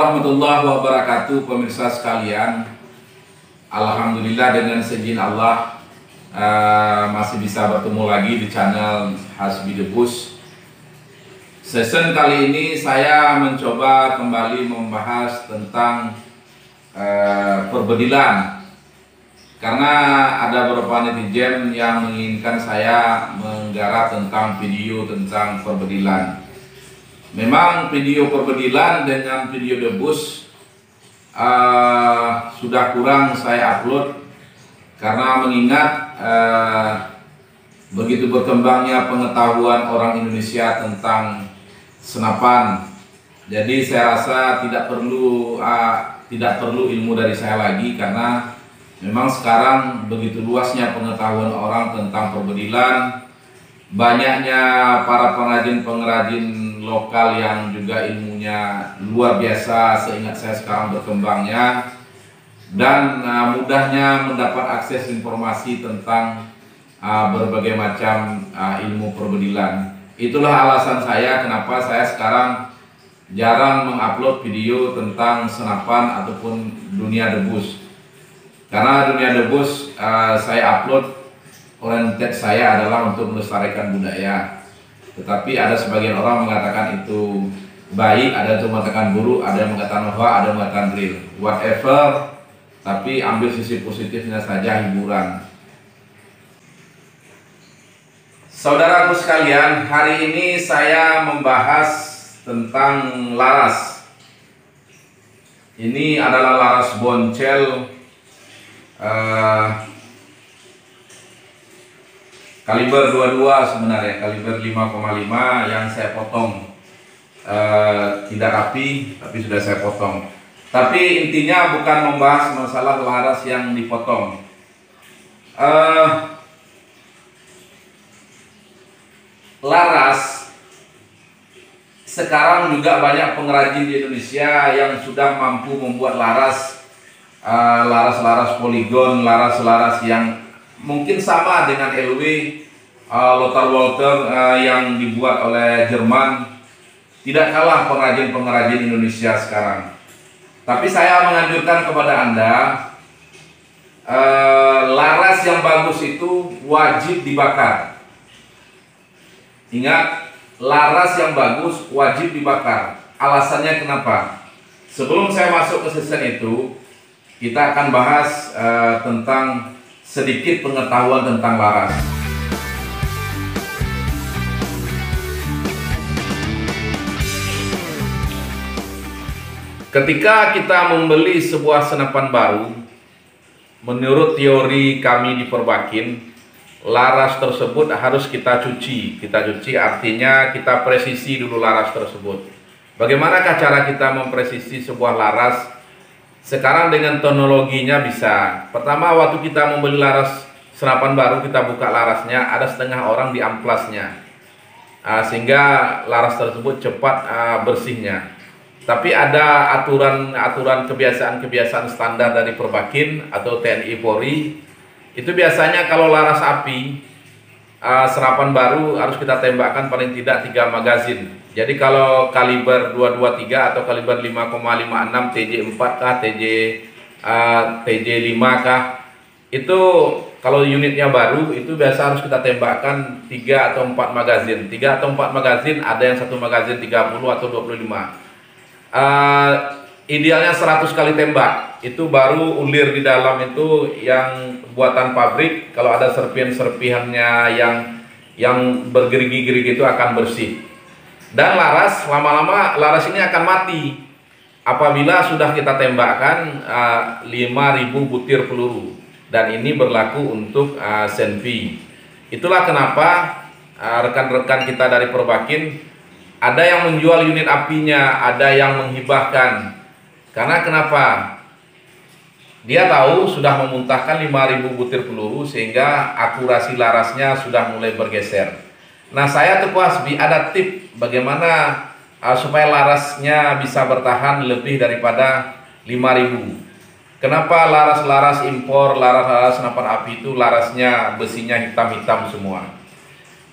warahmatullahi wabarakatuh, pemirsa sekalian. Alhamdulillah dengan seizin Allah masih bisa bertemu lagi di channel Hasbi Debus. Season kali ini saya mencoba kembali membahas tentang perbedilan, karena ada beberapa netizen yang menginginkan saya menggarap tentang video tentang perbedilan. Memang video perbedilan dengan video debus sudah kurang saya upload, karena mengingat begitu berkembangnya pengetahuan orang Indonesia tentang senapan. Jadi saya rasa tidak perlu ilmu dari saya lagi, karena memang sekarang begitu luasnya pengetahuan orang tentang perbedilan, banyaknya para pengrajin lokal yang juga ilmunya luar biasa, seingat saya sekarang berkembangnya, dan mudahnya mendapat akses informasi tentang berbagai macam ilmu perbedilan. Itulah alasan saya kenapa saya sekarang jarang mengupload video tentang senapan ataupun dunia debus. Karena dunia debus saya upload, oriented saya adalah untuk melestarikan budaya. Tetapi ada sebagian orang mengatakan itu baik, ada yang mengatakan buruk, ada yang mengatakan wah, ada yang mengatakan real, whatever. Tapi ambil sisi positifnya saja, hiburan. Saudaraku sekalian, hari ini saya membahas tentang laras. Ini adalah laras boncel kaliber 22 sebenarnya, kaliber 5,5 yang saya potong, tidak rapi tapi sudah saya potong. Tapi intinya bukan membahas masalah laras yang dipotong. Laras sekarang juga banyak pengrajin di Indonesia yang sudah mampu membuat laras poligon, laras yang mungkin sama dengan LW, Lothar Walther yang dibuat oleh Jerman. Tidak kalah pengrajin-pengrajin Indonesia sekarang. Tapi saya menganjurkan kepada Anda, laras yang bagus itu wajib dibakar. Ingat, laras yang bagus wajib dibakar. Alasannya kenapa? Sebelum saya masuk ke season itu, kita akan bahas tentang sedikit pengetahuan tentang laras. Ketika kita membeli sebuah senapan baru, menurut teori kami di Perbakin, laras tersebut harus kita cuci. Kita cuci artinya kita presisi dulu laras tersebut. Bagaimanakah cara kita mempresisi sebuah laras? Sekarang dengan teknologinya bisa. Pertama, waktu kita membeli laras senapan baru, kita buka larasnya, ada setengah orang di amplasnya, sehingga laras tersebut cepat bersihnya. Tapi ada aturan kebiasaan standar dari Perbakin atau TNI Polri. Itu biasanya kalau laras api senapan baru harus kita tembakkan paling tidak 3 magazin. Jadi kalau kaliber 223 atau kaliber 5,56 TJ4 kah, TJ5 kah, itu kalau unitnya baru itu biasa harus kita tembakkan 3 atau 4 magazin. 3 atau 4 magazin, ada yang satu magazin 30 atau 25. Idealnya 100 kali tembak, itu baru ulir di dalam itu yang buatan pabrik. Kalau ada serpihan-serpihannya yang bergerigi-gerigi itu akan bersih. Dan laras, lama-lama laras ini akan mati apabila sudah kita tembakkan 5.000 butir peluru. Dan ini berlaku untuk Senpi. Itulah kenapa rekan-rekan kita dari Perbakin ada yang menjual unit apinya, ada yang menghibahkan. Karena kenapa? Dia tahu sudah memuntahkan 5.000 butir peluru, sehingga akurasi larasnya sudah mulai bergeser. Nah, saya Teguh Hasbi ada tip bagaimana supaya larasnya bisa bertahan lebih daripada 5.000. Kenapa laras-laras impor, laras-laras senapan api itu larasnya besinya hitam-hitam semua?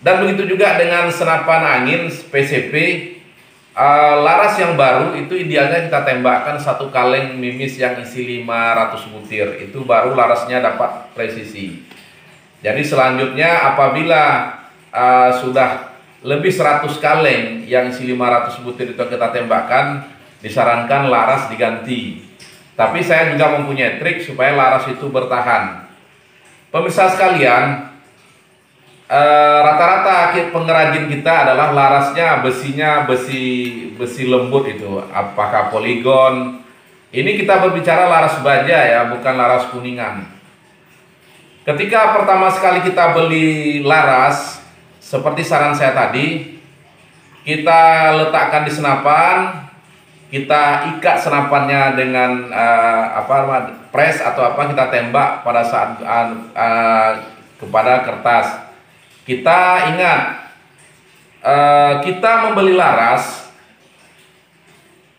Dan begitu juga dengan senapan angin PCP, laras yang baru itu idealnya kita tembakkan satu kaleng mimis yang isi 500 butir, itu baru larasnya dapat presisi. Jadi selanjutnya apabila sudah lebih 100 kaleng yang isi 500 butir itu kita tembakkan, disarankan laras diganti. Tapi saya juga mempunyai trik supaya laras itu bertahan. Pemirsa sekalian, rata-rata pengrajin kita adalah larasnya besinya besi lembut itu, apakah poligon. Ini kita berbicara laras baja ya, bukan laras kuningan. Ketika pertama sekali kita beli laras, seperti saran saya tadi, kita letakkan di senapan, kita ikat senapannya dengan press atau apa, kita tembak pada saat kepada kertas. Kita ingat, kita membeli laras,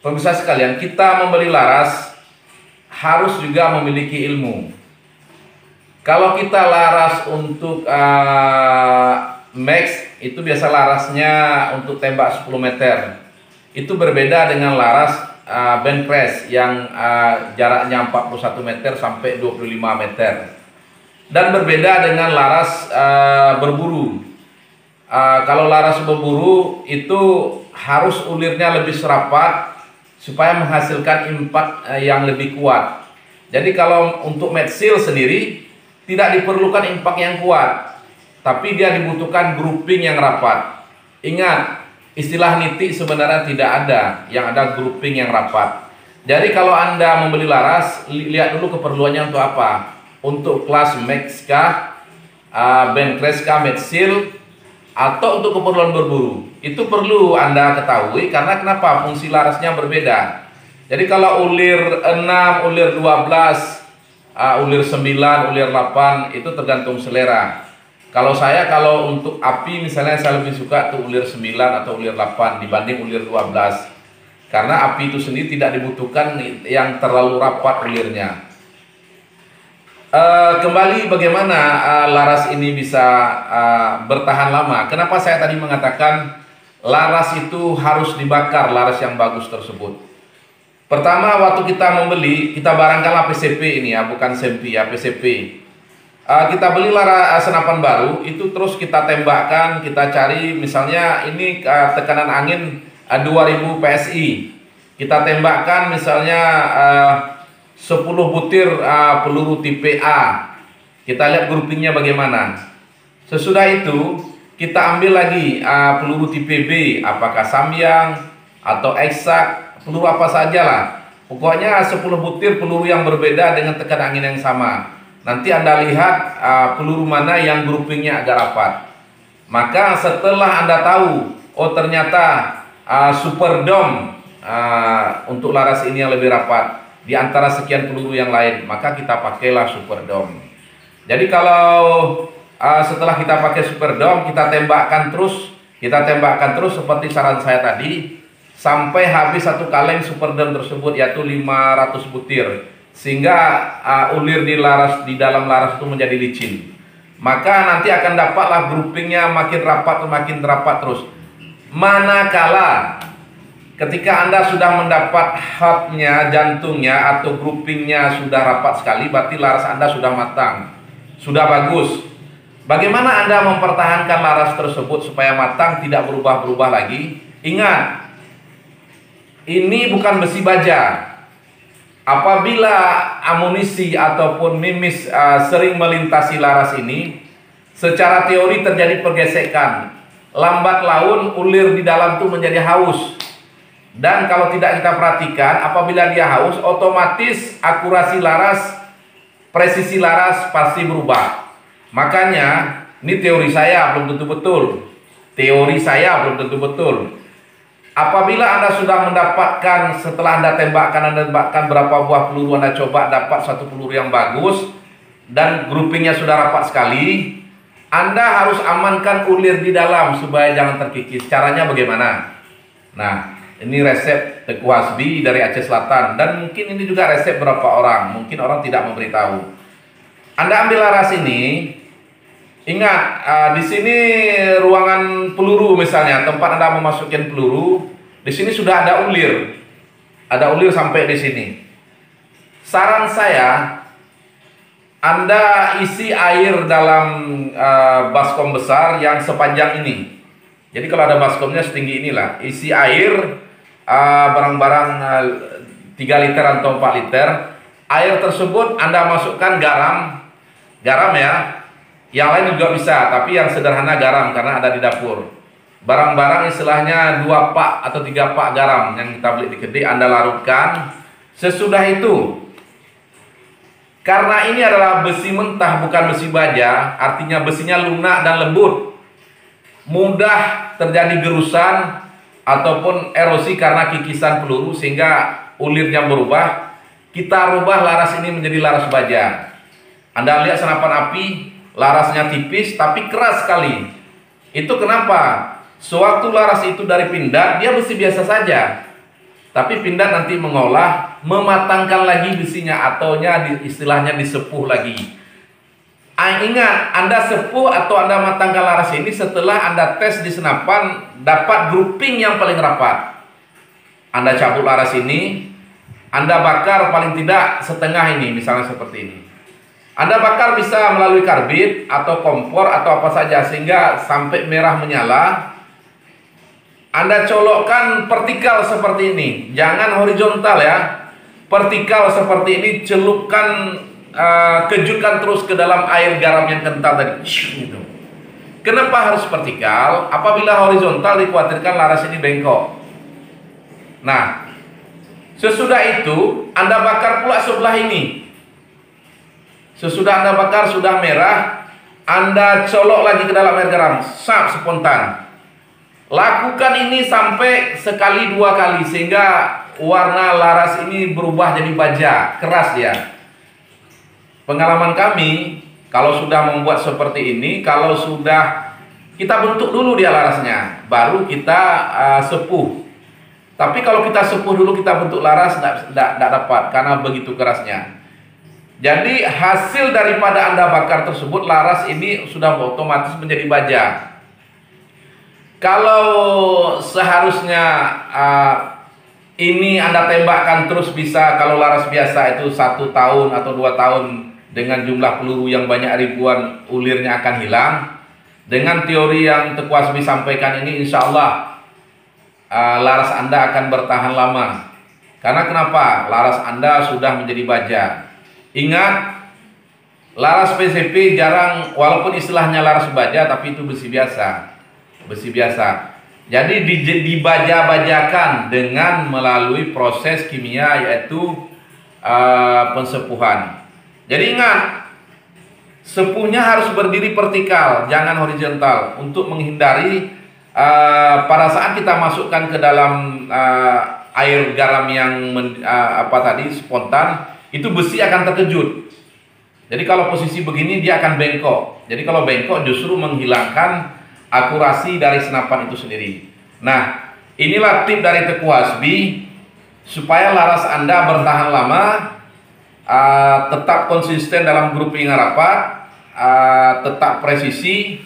pemirsa sekalian, kita membeli laras harus juga memiliki ilmu. Kalau kita laras untuk max, itu biasa larasnya untuk tembak 10 meter. Itu berbeda dengan laras band press yang jaraknya 41 meter sampai 25 meter. Dan berbeda dengan laras berburu. Kalau laras berburu itu harus ulirnya lebih serapat supaya menghasilkan impak yang lebih kuat. Jadi kalau untuk metsil sendiri tidak diperlukan impak yang kuat, tapi dia dibutuhkan grouping yang rapat. Ingat, istilah nitik sebenarnya tidak ada, yang ada grouping yang rapat. Jadi kalau Anda membeli laras, lihat dulu keperluannya untuk apa. Untuk kelas max kah, band press kah, metsil, atau untuk keperluan berburu. Itu perlu Anda ketahui, karena kenapa? Fungsi larasnya berbeda. Jadi kalau ulir 6, ulir 12, ulir 9, ulir 8, itu tergantung selera. Kalau saya, kalau untuk api misalnya, saya lebih suka tuh ulir 9 atau ulir 8 dibanding ulir 12. Karena api itu sendiri tidak dibutuhkan yang terlalu rapat ulirnya. Kembali bagaimana laras ini bisa bertahan lama. Kenapa saya tadi mengatakan laras itu harus dibakar, laras yang bagus tersebut. Pertama, waktu kita membeli, kita barangkanlah PCP ini ya, bukan sempi ya, PCP. Kita beli senapan baru, itu terus kita tembakkan, kita cari misalnya ini tekanan angin 2000 PSI. Kita tembakkan misalnya 10 butir peluru tipe A. Kita lihat groupingnya bagaimana. Sesudah itu kita ambil lagi peluru tipe B, apakah Samyang atau Eksak, peluru apa saja lah. Pokoknya 10 butir peluru yang berbeda dengan tekanan angin yang sama. Nanti Anda lihat peluru mana yang groupingnya agak rapat. Maka setelah Anda tahu, oh ternyata Super Dome untuk laras ini yang lebih rapat di antara sekian peluru yang lain, maka kita pakailah Super Dome. Jadi kalau setelah kita pakai Super Dome, kita tembakkan terus seperti saran saya tadi, sampai habis satu kaleng Super Dome tersebut, yaitu 500 butir. Sehingga ulir di dalam laras itu menjadi licin. Maka nanti akan dapatlah groupingnya makin rapat terus. Manakala ketika Anda sudah mendapat heartnya, jantungnya atau groupingnya sudah rapat sekali, berarti laras Anda sudah matang, sudah bagus. Bagaimana Anda mempertahankan laras tersebut supaya matang, tidak berubah-berubah lagi? Ingat, ini bukan besi baja. Apabila amunisi ataupun mimis sering melintasi laras ini, secara teori terjadi pergesekan. Lambat laun ulir di dalam itu menjadi haus. Dan kalau tidak kita perhatikan, apabila dia haus, otomatis akurasi laras, presisi laras pasti berubah. Makanya, ini teori saya belum tentu betul. Apabila Anda sudah mendapatkan, setelah Anda tembakkan berapa buah peluru, Anda coba dapat satu peluru yang bagus dan groupingnya sudah rapat sekali, Anda harus amankan ulir di dalam supaya jangan terkikis. Caranya bagaimana? Nah, ini resep Teguh Hasbi dari Aceh Selatan, dan mungkin ini juga resep beberapa orang, mungkin orang tidak memberitahu. Anda ambil laras ini, ingat, di sini ruangan peluru misalnya, tempat Anda memasukkan peluru, Di sini sudah ada ulir sampai di sini. Saran saya, Anda isi air dalam baskom besar yang sepanjang ini. Jadi kalau ada baskomnya setinggi inilah, isi air barang-barang 3 liter atau 4 liter. Air tersebut Anda masukkan garam ya. Yang lain juga bisa, tapi yang sederhana garam karena ada di dapur. Barang-barang istilahnya 2 pak atau 3 pak garam yang kita beli di kedai, Anda larutkan. Sesudah itu, karena ini adalah besi mentah bukan besi baja, artinya besinya lunak dan lembut, mudah terjadi gerusan ataupun erosi karena kikisan peluru sehingga ulirnya berubah. Kita rubah laras ini menjadi laras baja. Anda lihat senapan api, larasnya tipis tapi keras sekali. Itu kenapa? Sewaktu laras itu dari pindad, dia besi biasa saja. Tapi pindad nanti mengolah, mematangkan lagi besinya, ataunya istilahnya disepuh lagi. Ingat, Anda sepuh atau Anda matangkan laras ini setelah Anda tes di senapan, dapat grouping yang paling rapat. Anda cabut laras ini, Anda bakar paling tidak setengah ini, misalnya seperti ini. Anda bakar bisa melalui karbit atau kompor atau apa saja sehingga sampai merah menyala. Anda colokkan vertikal seperti ini, jangan horizontal ya. Vertikal seperti ini, celupkan, kejutkan terus ke dalam air garam yang kental tadi. Gitu. Kenapa harus vertikal? Apabila horizontal dikhawatirkan laras ini bengkok. Nah, sesudah itu Anda bakar pula sebelah ini. Sesudah Anda bakar sudah merah, Anda colok lagi ke dalam air garam, spontan. Lakukan ini sampai sekali 2 kali sehingga warna laras ini berubah jadi baja, keras dia. Pengalaman kami, kalau sudah membuat seperti ini, kalau sudah kita bentuk dulu dia larasnya, baru kita sepuh. Tapi kalau kita sepuh dulu kita bentuk laras, tidak dapat karena begitu kerasnya. Jadi hasil daripada Anda bakar tersebut, laras ini sudah otomatis menjadi baja. Kalau seharusnya ini Anda tembakkan terus bisa, kalau laras biasa itu 1 tahun atau 2 tahun dengan jumlah peluru yang banyak ribuan, ulirnya akan hilang. Dengan teori yang Teku Hasbi sampaikan ini, insya Allah laras Anda akan bertahan lama. Karena kenapa? Laras Anda sudah menjadi baja. Ingat, laras PCP jarang, walaupun istilahnya laras baja, tapi itu besi biasa. Besi biasa. Jadi dibaja-bajakan dengan melalui proses kimia, yaitu pensepuhan. Jadi ingat, sepuhnya harus berdiri vertikal, jangan horizontal, untuk menghindari pada saat kita masukkan ke dalam air garam yang spontan, itu besi akan terkejut. Jadi kalau posisi begini dia akan bengkok. Jadi kalau bengkok justru menghilangkan akurasi dari senapan itu sendiri. Nah, inilah tip dari Teku Hasbi supaya laras Anda bertahan lama, tetap konsisten dalam grouping rapat, tetap presisi,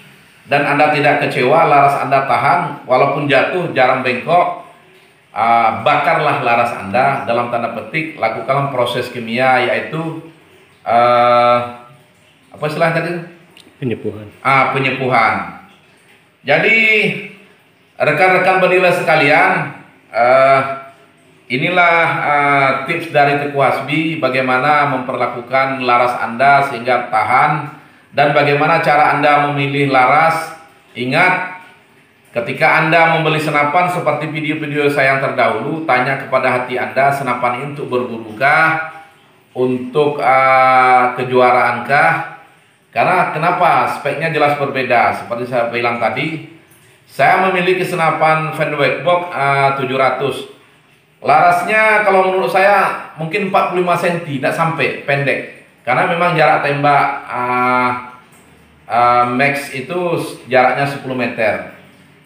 dan Anda tidak kecewa, laras Anda tahan, walaupun jatuh jarang bengkok. Bakarlah laras Anda, dalam tanda petik, lakukanlah proses kimia, yaitu apa istilah tadi? Penyepuhan. Penyepuhan. Jadi rekan-rekan penilai sekalian, inilah tips dari Teku Hasbi bagaimana memperlakukan laras Anda sehingga tahan, dan bagaimana cara Anda memilih laras. Ingat, ketika Anda membeli senapan seperti video-video saya yang terdahulu, tanya kepada hati Anda, senapan ini untuk berburukah, untuk kejuaraankah? Karena kenapa? Speknya jelas berbeda. Seperti saya bilang tadi, saya memiliki senapan Van Wyk Box 700. Larasnya kalau menurut saya mungkin 45 cm, tidak sampai, pendek. Karena memang jarak tembak max itu jaraknya 10 meter.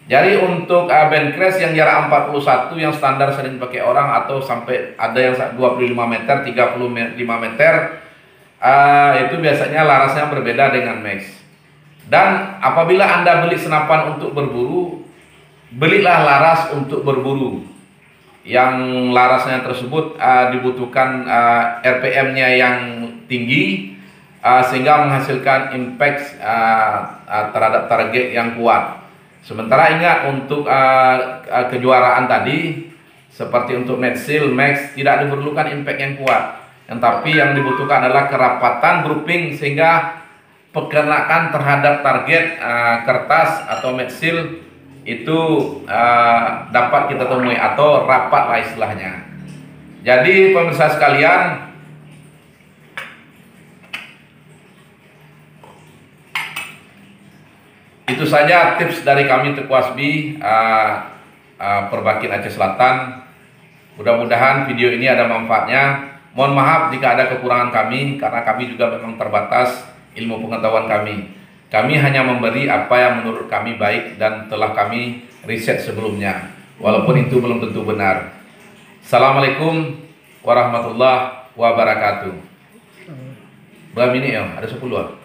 Jadi untuk band crash yang jarak 41 yang standar sering dipakai orang, atau sampai ada yang 25 meter, 35 meter, itu biasanya larasnya berbeda dengan max. Dan apabila Anda beli senapan untuk berburu, belilah laras untuk berburu. yang larasnya tersebut dibutuhkan RPM-nya yang tinggi sehingga menghasilkan impact terhadap target yang kuat. Sementara ingat untuk kejuaraan tadi seperti untuk net seal, max tidak diperlukan impact yang kuat, tapi yang dibutuhkan adalah kerapatan grouping sehingga perkenaan terhadap target kertas atau net seal itu dapat kita temui atau rapat lah istilahnya. Jadi pemirsa sekalian, itu saja tips dari kami Tekwasbi Perbakin Aceh Selatan. Mudah-mudahan video ini ada manfaatnya. Mohon maaf jika ada kekurangan kami, karena kami juga memang terbatas ilmu pengetahuan kami. Kami hanya memberi apa yang menurut kami baik dan telah kami riset sebelumnya, walaupun itu belum tentu benar. Assalamualaikum warahmatullahi wabarakatuh. Berapa ini ya? Ada 10.